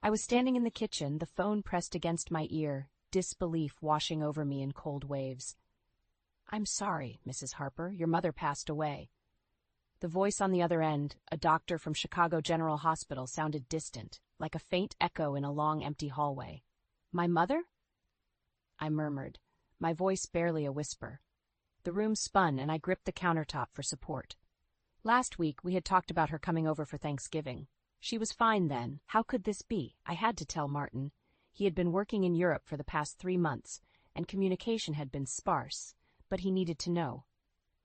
I was standing in the kitchen, the phone pressed against my ear, disbelief washing over me in cold waves. "I'm sorry, Mrs. Harper, your mother passed away." The voice on the other end, a doctor from Chicago General Hospital, sounded distant, like a faint echo in a long, empty hallway. "My mother?" I murmured, my voice barely a whisper. The room spun, and I gripped the countertop for support. Last week, we had talked about her coming over for Thanksgiving. She was fine then. How could this be? I had to tell Martin. He had been working in Europe for the past 3 months, and communication had been sparse, but he needed to know.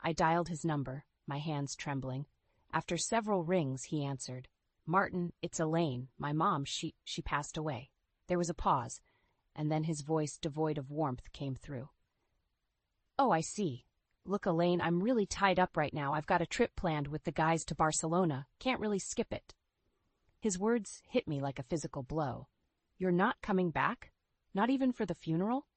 I dialed his number, my hands trembling. After several rings, he answered. "Martin, it's Elaine. My mom, she passed away." There was a pause, and then his voice, devoid of warmth, came through. "Oh, I see. Look, Elaine, I'm really tied up right now. I've got a trip planned with the guys to Barcelona. Can't really skip it." His words hit me like a physical blow. "You're not coming back? Not even for the funeral?"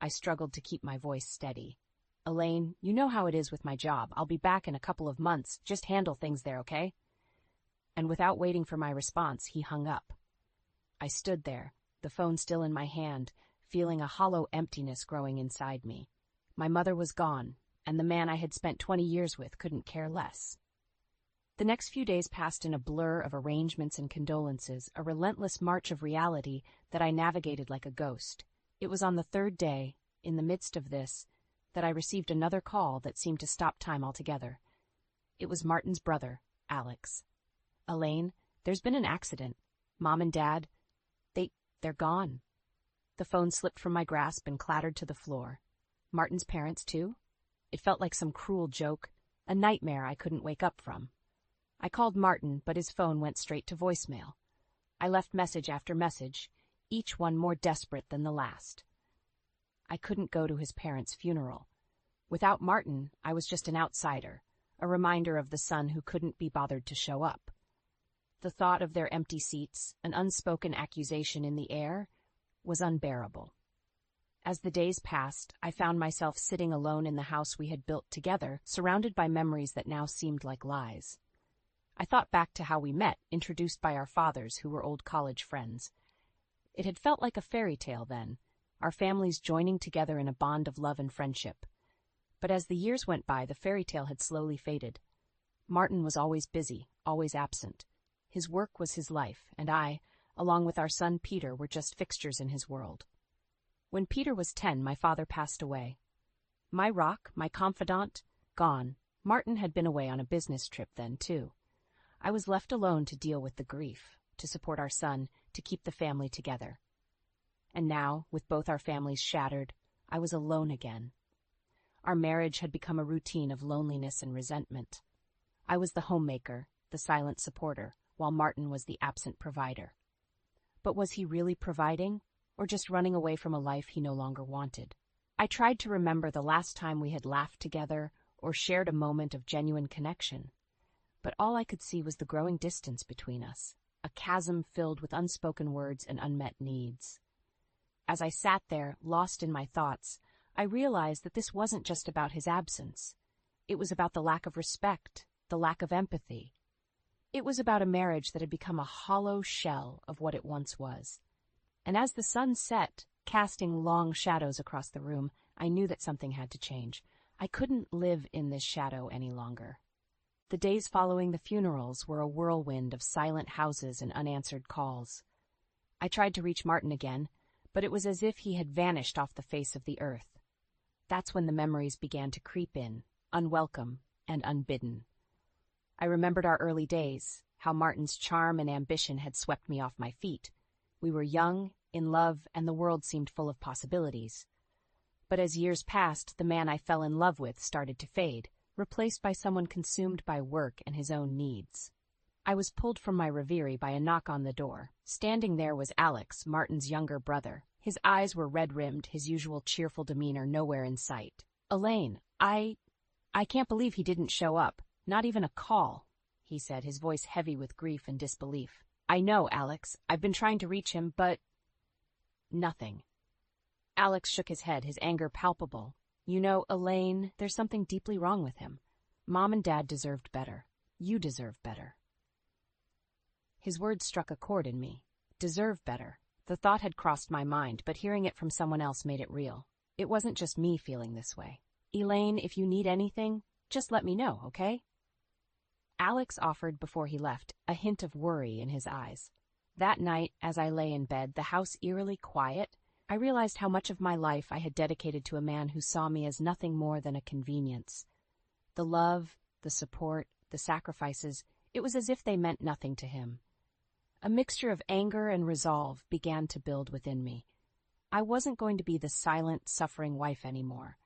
I struggled to keep my voice steady. "Elaine, you know how it is with my job. I'll be back in a couple of months. Just handle things there, okay?" And without waiting for my response, he hung up. I stood there, the phone still in my hand, feeling a hollow emptiness growing inside me. My mother was gone, and the man I had spent 20 years with couldn't care less. The next few days passed in a blur of arrangements and condolences, a relentless march of reality that I navigated like a ghost. It was on the 3rd day, in the midst of this, that I received another call that seemed to stop time altogether. It was Martin's brother, Alex. "Elaine, there's been an accident. Mom and Dad, they're gone." The phone slipped from my grasp and clattered to the floor. Martin's parents, too? It felt like some cruel joke, a nightmare I couldn't wake up from. I called Martin, but his phone went straight to voicemail. I left message after message, each one more desperate than the last. I couldn't go to his parents' funeral. Without Martin, I was just an outsider, a reminder of the son who couldn't be bothered to show up. The thought of their empty seats, an unspoken accusation in the air, was unbearable. As the days passed, I found myself sitting alone in the house we had built together, surrounded by memories that now seemed like lies. I thought back to how we met, introduced by our fathers who were old college friends. It had felt like a fairy tale then, our families joining together in a bond of love and friendship. But as the years went by, the fairy tale had slowly faded. Martin was always busy, always absent. His work was his life, and I, along with our son Peter, were just fixtures in his world. When Peter was 10, my father passed away. My rock, my confidant, gone. Martin had been away on a business trip then, too. I was left alone to deal with the grief, to support our son, to keep the family together. And now, with both our families shattered, I was alone again. Our marriage had become a routine of loneliness and resentment. I was the homemaker, the silent supporter, while Martin was the absent provider. But was he really providing, or just running away from a life he no longer wanted? I tried to remember the last time we had laughed together or shared a moment of genuine connection. But all I could see was the growing distance between us, a chasm filled with unspoken words and unmet needs. As I sat there, lost in my thoughts, I realized that this wasn't just about his absence. It was about the lack of respect, the lack of empathy. It was about a marriage that had become a hollow shell of what it once was. And as the sun set, casting long shadows across the room, I knew that something had to change. I couldn't live in this shadow any longer. The days following the funerals were a whirlwind of silent houses and unanswered calls. I tried to reach Martin again, but it was as if he had vanished off the face of the earth. That's when the memories began to creep in, unwelcome and unbidden. I remembered our early days, how Martin's charm and ambition had swept me off my feet. We were young, in love, and the world seemed full of possibilities. But as years passed, the man I fell in love with started to fade, replaced by someone consumed by work and his own needs. I was pulled from my reverie by a knock on the door. Standing there was Alex, Martin's younger brother. His eyes were red-rimmed, his usual cheerful demeanor nowhere in sight. "Elaine, I can't believe he didn't show up. Not even a call," he said, his voice heavy with grief and disbelief. "I know, Alex. I've been trying to reach him, but—" Nothing. Alex shook his head, his anger palpable. "You know, Elaine, there's something deeply wrong with him. Mom and Dad deserved better. You deserve better." His words struck a chord in me. deserve better. The thought had crossed my mind, but hearing it from someone else made it real. It wasn't just me feeling this way. Elaine, if you need anything, just let me know, okay? Alex offered before he left, a hint of worry in his eyes. That night, as I lay in bed, the house eerily quiet, I realized how much of my life I had dedicated to a man who saw me as nothing more than a convenience. The love, the support, the sacrifices, it was as if they meant nothing to him. A mixture of anger and resolve began to build within me. I wasn't going to be the silent, suffering wife anymore.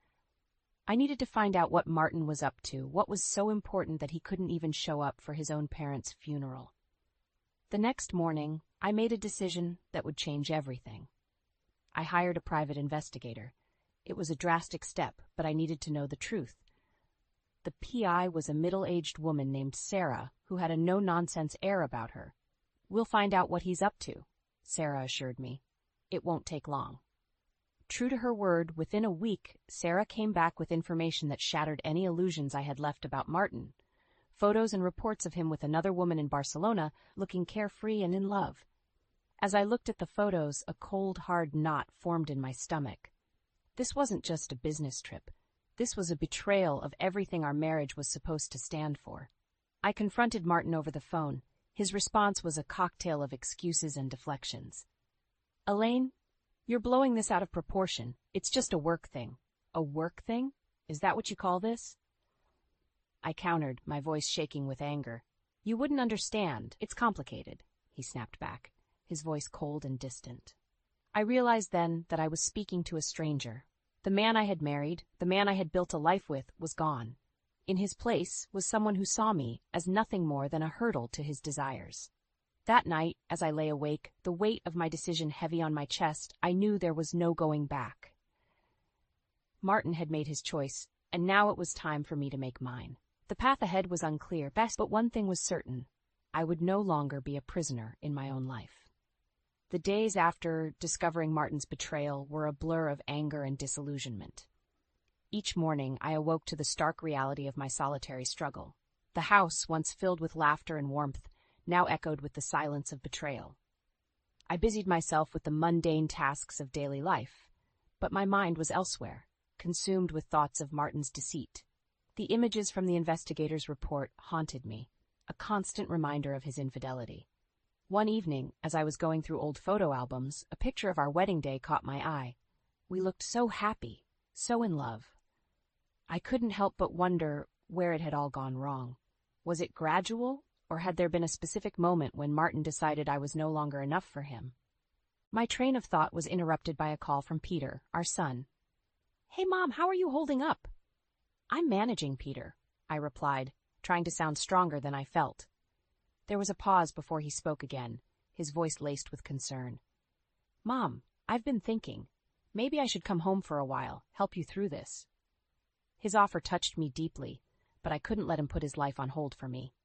I needed to find out what Martin was up to, what was so important that he couldn't even show up for his own parents' funeral. The next morning, I made a decision that would change everything. I hired a private investigator. It was a drastic step, but I needed to know the truth. The PI was a middle-aged woman named Sarah, who had a no-nonsense air about her. "We'll find out what he's up to," Sarah assured me. "It won't take long." True to her word, within a week, Sarah came back with information that shattered any illusions I had left about Martin. Photos and reports of him with another woman in Barcelona, looking carefree and in love. As I looked at the photos, a cold, hard knot formed in my stomach. This wasn't just a business trip. This was a betrayal of everything our marriage was supposed to stand for. I confronted Martin over the phone. His response was a cocktail of excuses and deflections. "Elaine, you're blowing this out of proportion. It's just a work thing." "A work thing? Is that what you call this?" I countered, my voice shaking with anger. "You wouldn't understand. It's complicated," he snapped back, his voice cold and distant. I realized then that I was speaking to a stranger. The man I had married, the man I had built a life with, was gone. In his place was someone who saw me as nothing more than a hurdle to his desires. That night, as I lay awake, the weight of my decision heavy on my chest, I knew there was no going back. Martin had made his choice, and now it was time for me to make mine. The path ahead was unclear, but one thing was certain. I would no longer be a prisoner in my own life. The days after discovering Martin's betrayal were a blur of anger and disillusionment. Each morning, I awoke to the stark reality of my solitary struggle. The house, once filled with laughter and warmth, now echoed with the silence of betrayal. I busied myself with the mundane tasks of daily life, but my mind was elsewhere, consumed with thoughts of Martin's deceit. The images from the investigator's report haunted me, a constant reminder of his infidelity. One evening, as I was going through old photo albums, a picture of our wedding day caught my eye. We looked so happy, so in love. I couldn't help but wonder where it had all gone wrong. Was it gradual, or had there been a specific moment when Martin decided I was no longer enough for him? My train of thought was interrupted by a call from Peter, our son. "Hey, Mom, how are you holding up?" "I'm managing, Peter," I replied, trying to sound stronger than I felt. There was a pause before he spoke again, his voice laced with concern. "Mom, I've been thinking. Maybe I should come home for a while, help you through this." His offer touched me deeply, but I couldn't let him put his life on hold for me.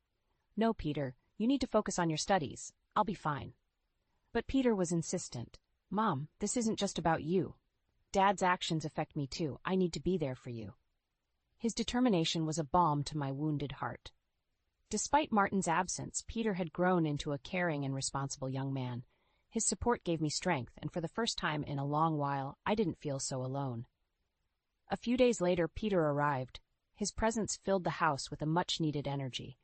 "No, Peter, you need to focus on your studies. I'll be fine." But Peter was insistent. "Mom, this isn't just about you. Dad's actions affect me too. I need to be there for you." His determination was a balm to my wounded heart. Despite Martin's absence, Peter had grown into a caring and responsible young man. His support gave me strength, and for the first time in a long while, I didn't feel so alone. A few days later, Peter arrived. His presence filled the house with a much-needed energy.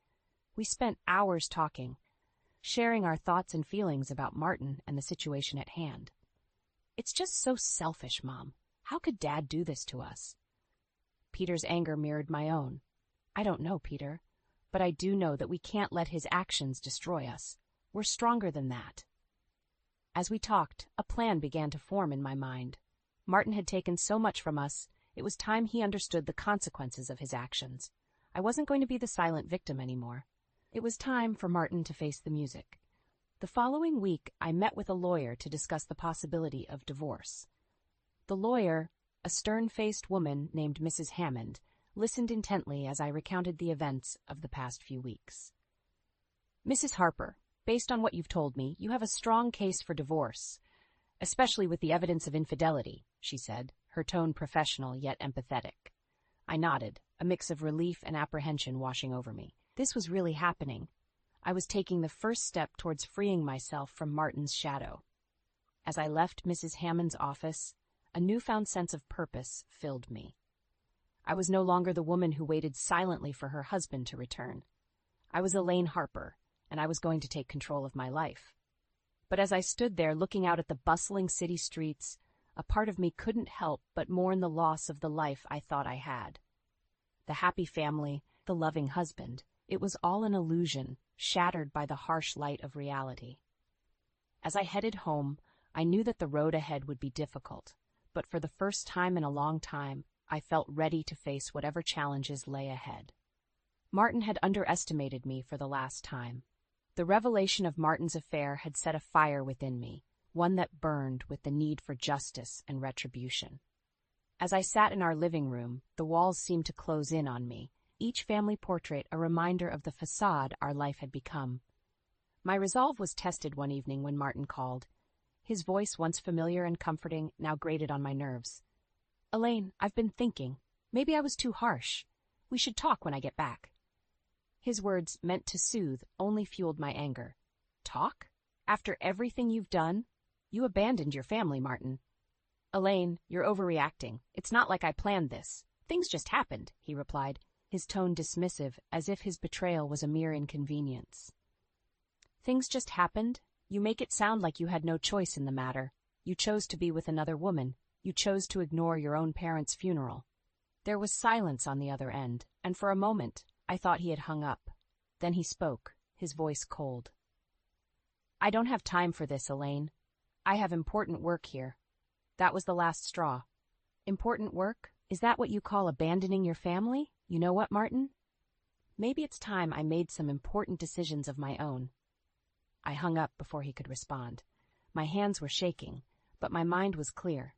We spent hours talking, sharing our thoughts and feelings about Martin and the situation at hand. "It's just so selfish, Mom. How could Dad do this to us?" Peter's anger mirrored my own. "I don't know, Peter, but I do know that we can't let his actions destroy us. We're stronger than that." As we talked, a plan began to form in my mind. Martin had taken so much from us, it was time he understood the consequences of his actions. I wasn't going to be the silent victim anymore. It was time for Martin to face the music. The following week, I met with a lawyer to discuss the possibility of divorce. The lawyer, a stern-faced woman named Mrs. Hammond, listened intently as I recounted the events of the past few weeks. "Mrs. Harper, based on what you've told me, you have a strong case for divorce, especially with the evidence of infidelity," she said, her tone professional yet empathetic. I nodded, a mix of relief and apprehension washing over me. This was really happening. I was taking the first step towards freeing myself from Martin's shadow. As I left Mrs. Hammond's office, a newfound sense of purpose filled me. I was no longer the woman who waited silently for her husband to return. I was Elaine Harper, and I was going to take control of my life. But as I stood there looking out at the bustling city streets, a part of me couldn't help but mourn the loss of the life I thought I had. The happy family, the loving husband, it was all an illusion, shattered by the harsh light of reality. As I headed home, I knew that the road ahead would be difficult, but for the first time in a long time, I felt ready to face whatever challenges lay ahead. Martin had underestimated me for the last time. The revelation of Martin's affair had set a fire within me, one that burned with the need for justice and retribution. As I sat in our living room, the walls seemed to close in on me, each family portrait a reminder of the facade our life had become. My resolve was tested one evening when Martin called. His voice, once familiar and comforting, now grated on my nerves. "Elaine, I've been thinking. Maybe I was too harsh. We should talk when I get back." His words, meant to soothe, only fueled my anger. "Talk? After everything you've done? You abandoned your family, Martin." "Elaine, you're overreacting. It's not like I planned this. Things just happened," he replied, his tone dismissive, as if his betrayal was a mere inconvenience. "Things just happened? You make it sound like you had no choice in the matter. You chose to be with another woman. You chose to ignore your own parents' funeral." There was silence on the other end, and for a moment I thought he had hung up. Then he spoke, his voice cold. "I don't have time for this, Elaine. I have important work here." That was the last straw. "Important work? Is that what you call abandoning your family? You know what, Martin? Maybe it's time I made some important decisions of my own." I hung up before he could respond. My hands were shaking, but my mind was clear.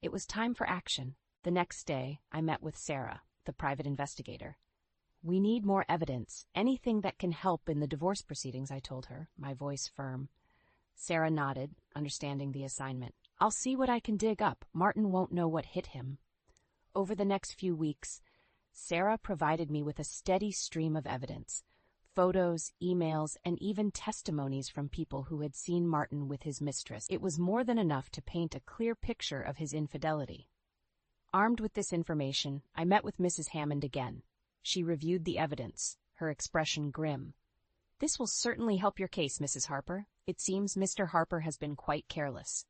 It was time for action. The next day, I met with Sarah, the private investigator. "We need more evidence, anything that can help in the divorce proceedings," I told her, my voice firm. Sarah nodded, understanding the assignment. "I'll see what I can dig up. Martin won't know what hit him." Over the next few weeks, Sarah provided me with a steady stream of evidence. Photos, emails, and even testimonies from people who had seen Martin with his mistress. It was more than enough to paint a clear picture of his infidelity. Armed with this information, I met with Mrs. Hammond again. She reviewed the evidence, her expression grim. "This will certainly help your case, Mrs. Harper. It seems Mr. Harper has been quite careless."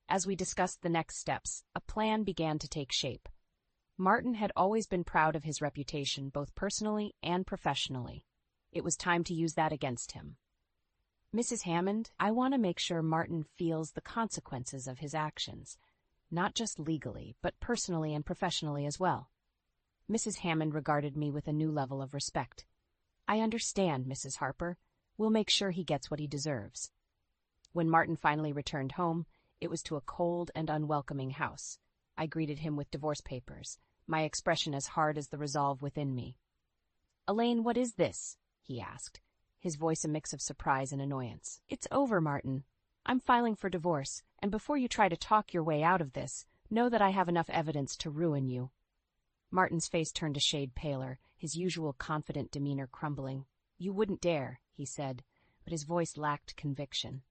As we discussed the next steps, a plan began to take shape. Martin had always been proud of his reputation, both personally and professionally. It was time to use that against him. "Mrs. Hammond, I want to make sure Martin feels the consequences of his actions, not just legally, but personally and professionally as well." Mrs. Hammond regarded me with a new level of respect. "I understand, Mrs. Harper. We'll make sure he gets what he deserves." When Martin finally returned home, it was to a cold and unwelcoming house. I greeted him with divorce papers, my expression as hard as the resolve within me. "Elaine, what is this?" he asked, his voice a mix of surprise and annoyance. "It's over, Martin. I'm filing for divorce, and before you try to talk your way out of this, know that I have enough evidence to ruin you." Martin's face turned a shade paler, his usual confident demeanor crumbling. "You wouldn't dare," he said, but his voice lacked conviction.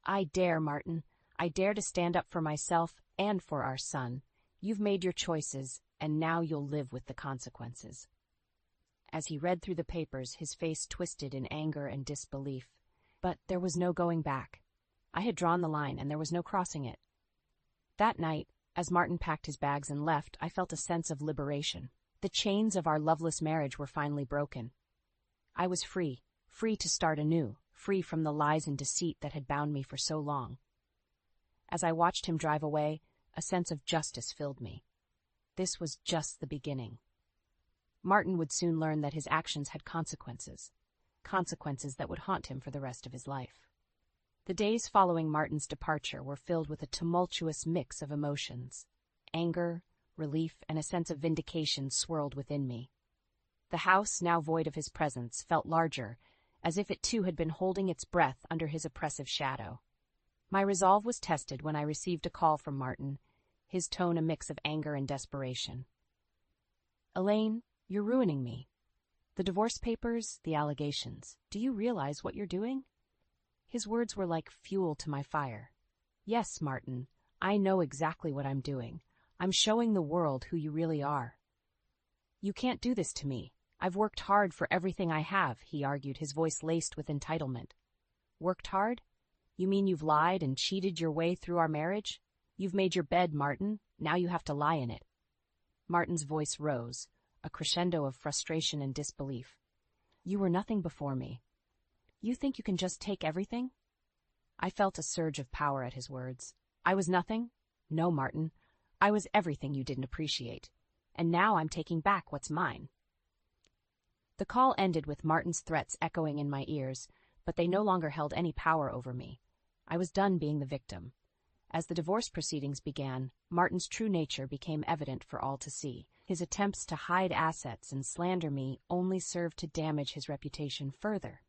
"I dare, Martin. I dare to stand up for myself and for our son. You've made your choices, and now you'll live with the consequences." As he read through the papers, his face twisted in anger and disbelief. But there was no going back. I had drawn the line, and there was no crossing it. That night, as Martin packed his bags and left, I felt a sense of liberation. The chains of our loveless marriage were finally broken. I was free to start anew, free from the lies and deceit that had bound me for so long. As I watched him drive away, a sense of justice filled me. This was just the beginning. Martin would soon learn that his actions had consequences that would haunt him for the rest of his life. The days following Martin's departure were filled with a tumultuous mix of emotions. Anger, relief, and a sense of vindication swirled within me. The house, now void of his presence, felt larger, as if it too had been holding its breath under his oppressive shadow. My resolve was tested when I received a call from Martin, his tone a mix of anger and desperation. "Elaine, you're ruining me." The divorce papers, the allegations. Do you realize what you're doing? His words were like fuel to my fire. Yes, Martin, I know exactly what I'm doing. I'm showing the world who you really are. You can't do this to me. I've worked hard for everything I have, he argued, his voice laced with entitlement. Worked hard? You mean you've lied and cheated your way through our marriage? You've made your bed, Martin. Now you have to lie in it. Martin's voice rose, a crescendo of frustration and disbelief. You were nothing before me. You think you can just take everything? I felt a surge of power at his words. I was nothing? No, Martin. I was everything you didn't appreciate. And now I'm taking back what's mine. The call ended with Martin's threats echoing in my ears, but they no longer held any power over me. I was done being the victim. As the divorce proceedings began, Martin's true nature became evident for all to see. His attempts to hide assets and slander me only served to damage his reputation further.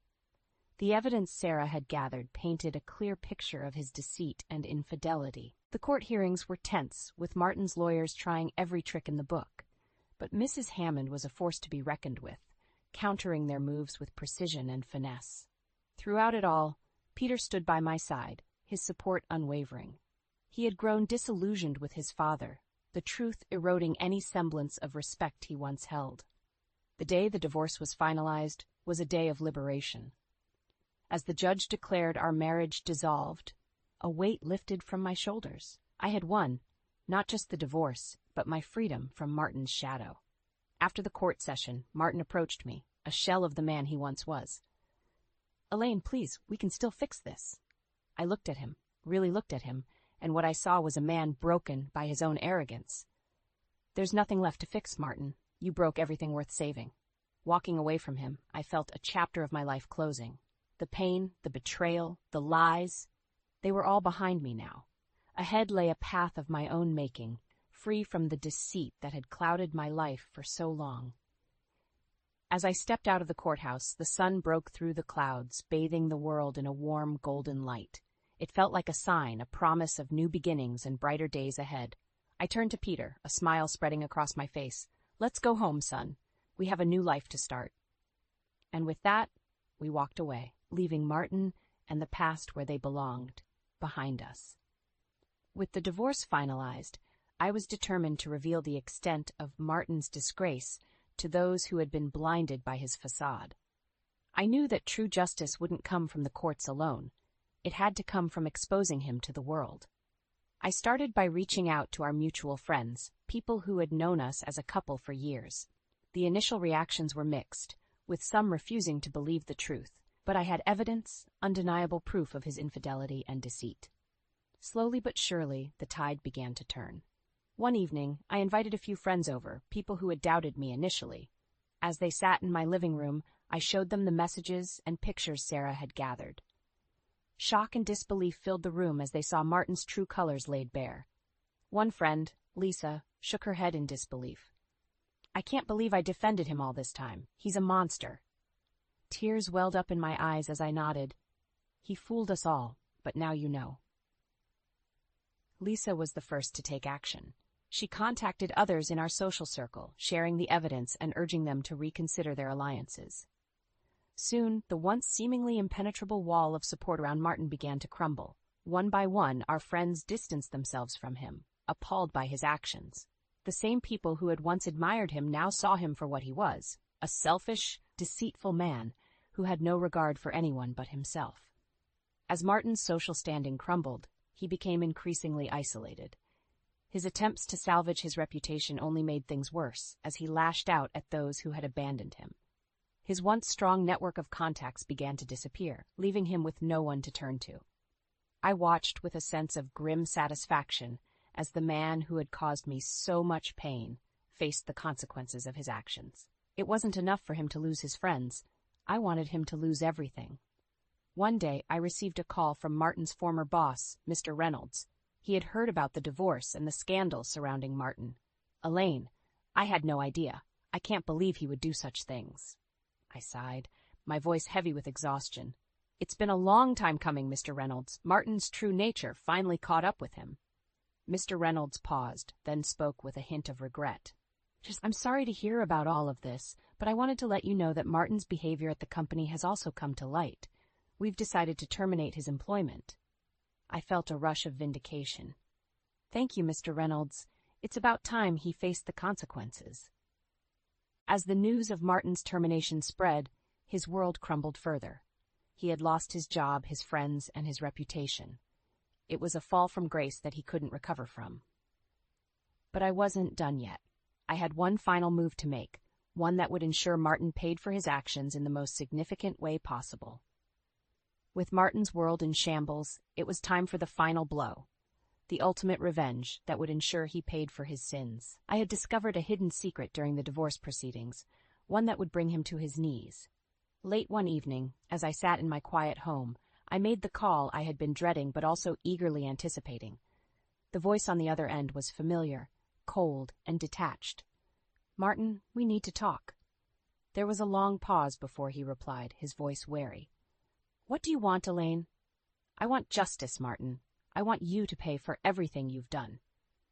The evidence Sarah had gathered painted a clear picture of his deceit and infidelity. The court hearings were tense, with Martin's lawyers trying every trick in the book. But Mrs. Hammond was a force to be reckoned with, countering their moves with precision and finesse. Throughout it all, Peter stood by my side, his support unwavering. He had grown disillusioned with his father, the truth eroding any semblance of respect he once held. The day the divorce was finalized was a day of liberation. As the judge declared our marriage dissolved, a weight lifted from my shoulders. I had won, not just the divorce, but my freedom from Martin's shadow. After the court session, Martin approached me, a shell of the man he once was. Elaine, please, we can still fix this. I looked at him, really looked at him, and what I saw was a man broken by his own arrogance. There's nothing left to fix, Martin. You broke everything worth saving. Walking away from him, I felt a chapter of my life closing. The pain, the betrayal, the lies, they were all behind me now. Ahead lay a path of my own making, free from the deceit that had clouded my life for so long. As I stepped out of the courthouse, the sun broke through the clouds, bathing the world in a warm golden light. It felt like a sign, a promise of new beginnings and brighter days ahead. I turned to Peter, a smile spreading across my face. Let's go home, son. We have a new life to start. And with that, we walked away, leaving Martin and the past where they belonged, behind us. With the divorce finalized, I was determined to reveal the extent of Martin's disgrace to those who had been blinded by his facade. I knew that true justice wouldn't come from the courts alone. It had to come from exposing him to the world. I started by reaching out to our mutual friends, people who had known us as a couple for years. The initial reactions were mixed, with some refusing to believe the truth, but I had evidence, undeniable proof of his infidelity and deceit. Slowly but surely, the tide began to turn. One evening, I invited a few friends over, people who had doubted me initially. As they sat in my living room, I showed them the messages and pictures Sarah had gathered. Shock and disbelief filled the room as they saw Martin's true colors laid bare. One friend, Lisa, shook her head in disbelief. I can't believe I defended him all this time. He's a monster. Tears welled up in my eyes as I nodded. He fooled us all, but now you know. Lisa was the first to take action. She contacted others in our social circle, sharing the evidence and urging them to reconsider their alliances. Soon, the once seemingly impenetrable wall of support around Martin began to crumble. One by one, our friends distanced themselves from him, appalled by his actions. The same people who had once admired him now saw him for what he was, a selfish, deceitful man who had no regard for anyone but himself. As Martin's social standing crumbled, he became increasingly isolated. His attempts to salvage his reputation only made things worse, as he lashed out at those who had abandoned him. His once strong network of contacts began to disappear, leaving him with no one to turn to. I watched with a sense of grim satisfaction as the man who had caused me so much pain faced the consequences of his actions. It wasn't enough for him to lose his friends. I wanted him to lose everything. One day, I received a call from Martin's former boss, Mr. Reynolds. He had heard about the divorce and the scandal surrounding Martin. Elaine, I had no idea. I can't believe he would do such things. I sighed, my voice heavy with exhaustion. It's been a long time coming, Mr. Reynolds. Martin's true nature finally caught up with him. Mr. Reynolds paused, then spoke with a hint of regret. I'm sorry to hear about all of this, but I wanted to let you know that Martin's behavior at the company has also come to light. We've decided to terminate his employment. I felt a rush of vindication. Thank you, Mr. Reynolds. It's about time he faced the consequences. As the news of Martin's termination spread, his world crumbled further. He had lost his job, his friends, and his reputation. It was a fall from grace that he couldn't recover from. But I wasn't done yet. I had one final move to make, one that would ensure Martin paid for his actions in the most significant way possible. With Martin's world in shambles, it was time for the final blow, the ultimate revenge that would ensure he paid for his sins. I had discovered a hidden secret during the divorce proceedings, one that would bring him to his knees. Late one evening, as I sat in my quiet home, I made the call I had been dreading but also eagerly anticipating. The voice on the other end was familiar, cold, and detached. Martin, we need to talk. There was a long pause before he replied, his voice wary. What do you want, Elaine? I want justice, Martin. I want you to pay for everything you've done.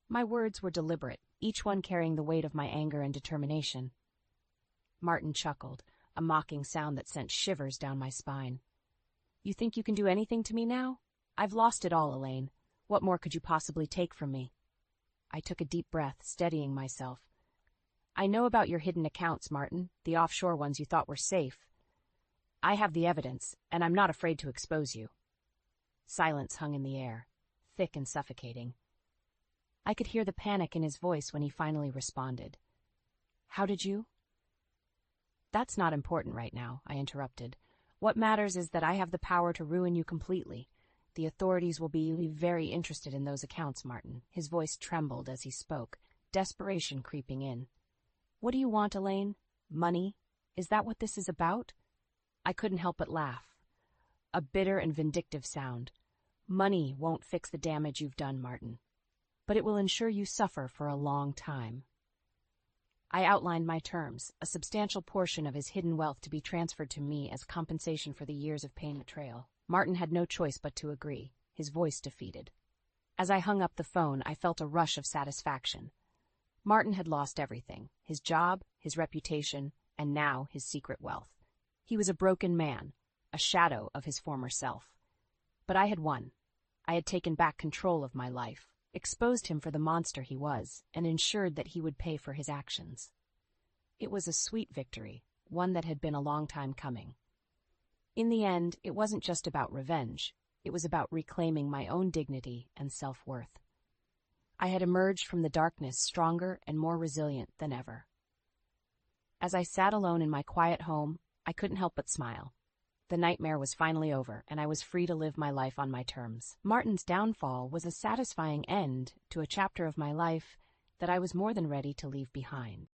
My words were deliberate, each one carrying the weight of my anger and determination. Martin chuckled, a mocking sound that sent shivers down my spine. You think you can do anything to me now? I've lost it all, Elaine. What more could you possibly take from me? I took a deep breath, steadying myself. I know about your hidden accounts, Martin, the offshore ones you thought were safe. I have the evidence, and I'm not afraid to expose you. Silence hung in the air, thick and suffocating. I could hear the panic in his voice when he finally responded. How did you? That's not important right now, I interrupted. What matters is that I have the power to ruin you completely. The authorities will be very interested in those accounts, Martin. His voice trembled as he spoke, desperation creeping in. What do you want, Elaine? Money? Is that what this is about? I couldn't help but laugh. A bitter and vindictive sound. Money won't fix the damage you've done, Martin. But it will ensure you suffer for a long time. I outlined my terms, a substantial portion of his hidden wealth to be transferred to me as compensation for the years of pain and betrayal. Martin had no choice but to agree, his voice defeated. As I hung up the phone, I felt a rush of satisfaction. Martin had lost everything, his job, his reputation, and now his secret wealth. He was a broken man, a shadow of his former self. But I had won. I had taken back control of my life, exposed him for the monster he was, and ensured that he would pay for his actions. It was a sweet victory, one that had been a long time coming. In the end, it wasn't just about revenge. It was about reclaiming my own dignity and self-worth. I had emerged from the darkness stronger and more resilient than ever. As I sat alone in my quiet home, I couldn't help but smile. The nightmare was finally over, and I was free to live my life on my terms. Martin's downfall was a satisfying end to a chapter of my life that I was more than ready to leave behind.